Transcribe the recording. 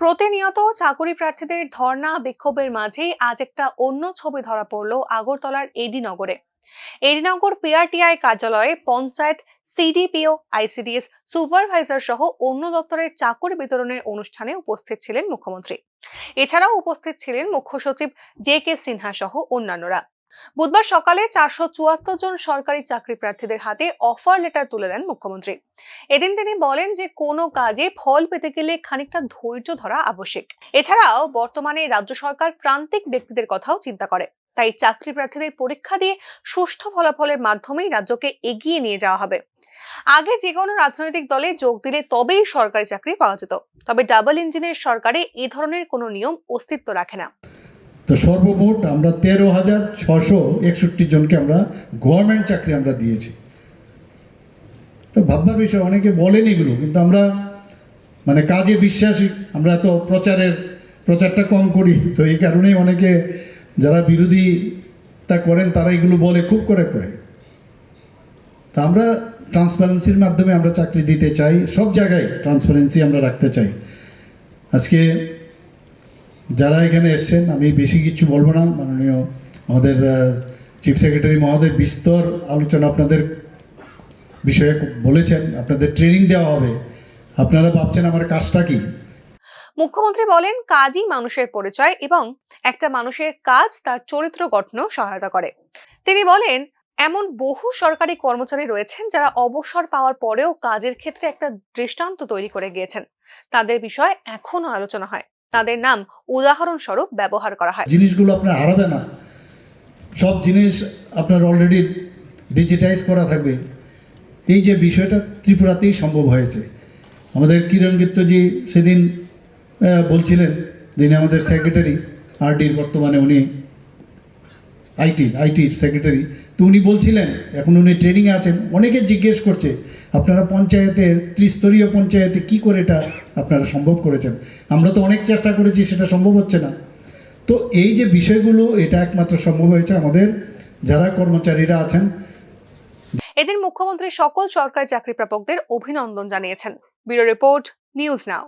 প্রতিনিয়ত চাকুরি প্রার্থীদের ধর্ণা বিক্ষোভের মাঝেই আজ একটা অন্য ছবি ধরা পড়ল আগরতলার এডি নগরে। এডি নগর পিআরটিআই কার্যালয়ে পঞ্চায়েত, সিডিপিও, আইসিডিএস সুপারভাইজার সহ অন্য দপ্তরের চাকুরি বিতরণের অনুষ্ঠানে উপস্থিত ছিলেন মুখ্যমন্ত্রী। এছাড়াও উপস্থিত ছিলেন মুখ্য সচিব জে.কে. সিনহা সহ অন্যান্যরা। বুধবার সকালে 474 জন সরকারি চাকরি প্রার্থীদের হাতে অফার লেটার তুলে দেন মুখ্যমন্ত্রী। এদিন তিনি বলেন যে কোনো কাজে ফল পেতে গেলে খানিকটা ধৈর্য ধরা আবশ্যক। এছাড়াও বর্তমানে রাজ্য সরকার প্রান্তিক ব্যক্তিদের কথাও চিন্তা করে, তাই চাকরি প্রার্থীদের পরীক্ষা দিয়ে সুষ্ঠু ফলাফলের মাধ্যমেই রাজ্যকে এগিয়ে নিয়ে যাওয়া হবে। আগে যে কোনো রাজনৈতিক দলে যোগ দিলে তবেই সরকারি চাকরি পাওয়া যেত, তবে ডাবল ইঞ্জিনের সরকারে এই ধরনের কোনো নিয়ম অস্তিত্ব রাখে না। তো সর্বমোট আমরা 13,661 জনকে আমরা গভর্নমেন্ট চাকরি আমরা দিয়েছি। তো ভাববার বিষয়, অনেকে বলেন এগুলো, কিন্তু আমরা মানে কাজে বিশ্বাসী, আমরা তো প্রচারটা কম করি, তো এই কারণেই অনেকে যারা বিরোধিতা করেন তারা এগুলো বলে খুব করে। তা আমরা ট্রান্সপারেন্সির মাধ্যমে আমরা চাকরি দিতে চাই, সব জায়গায় ট্রান্সপারেন্সি আমরা রাখতে চাই। আজকে যারা এখানে এসছেন, আমি বেশি কিছু বলবো না, মাননীয় আমাদের চিফ সেক্রেটারি মহোদয় বিস্তর আলোচনা আপনাদের বিষয়ে বলেছেন, আপনাদের ট্রেনিং দেওয়া হবে। আপনারা ভাবছেন আমার কাজটা কি। মুখ্যমন্ত্রী বলেন, কাজই মানুষের পরিচয় এবং একটা মানুষের কাজ তার চরিত্র গঠনেও সহায়তা করে। তিনি বলেন, এমন বহু সরকারি কর্মচারী রয়েছেন যারা অবসর পাওয়ার পরেও কাজের ক্ষেত্রে একটা দৃষ্টান্ত তৈরি করে গিয়েছেন। তাদের বিষয়ে এখনো আলোচনা হয়, তাদের নাম উদাহরণস্বরূপ ব্যবহার করা হয়। জিনিসগুলো আপনার হারাবে না, সব জিনিস আপনার অলরেডি ডিজিটাইজ করা থাকবে। এই যে বিষয়টা ত্রিপুরাতেই সম্ভব হয়েছে। আমাদের কিরণ গিত্তজি সেদিন বলছিলেন, যিনি আমাদের সেক্রেটারি আরডির, বর্তমানে উনি আইটির সেক্রেটারি, তো উনি বলছিলেন এখন উনি ট্রেনিংয়ে আছেন। অনেকে জিজ্ঞেস করছে আপনারা পঞ্চায়েতের, ত্রিস্তরীয় পঞ্চায়েতে কি করে এটা আপনারা সম্ভব করেছেন। আমরা তো অনেক চেষ্টা করেছি, সেটা সম্ভব হচ্ছে না। তো এই যে বিষয়গুলো, এটা একমাত্র সম্ভব হয়েছে আমাদের যারা কর্মচারীরা আছেন। এদিন মুখ্যমন্ত্রী সকল সরকারি চাকরি প্রাপকদের অভিনন্দন জানিয়েছেন। Bureau report, news now.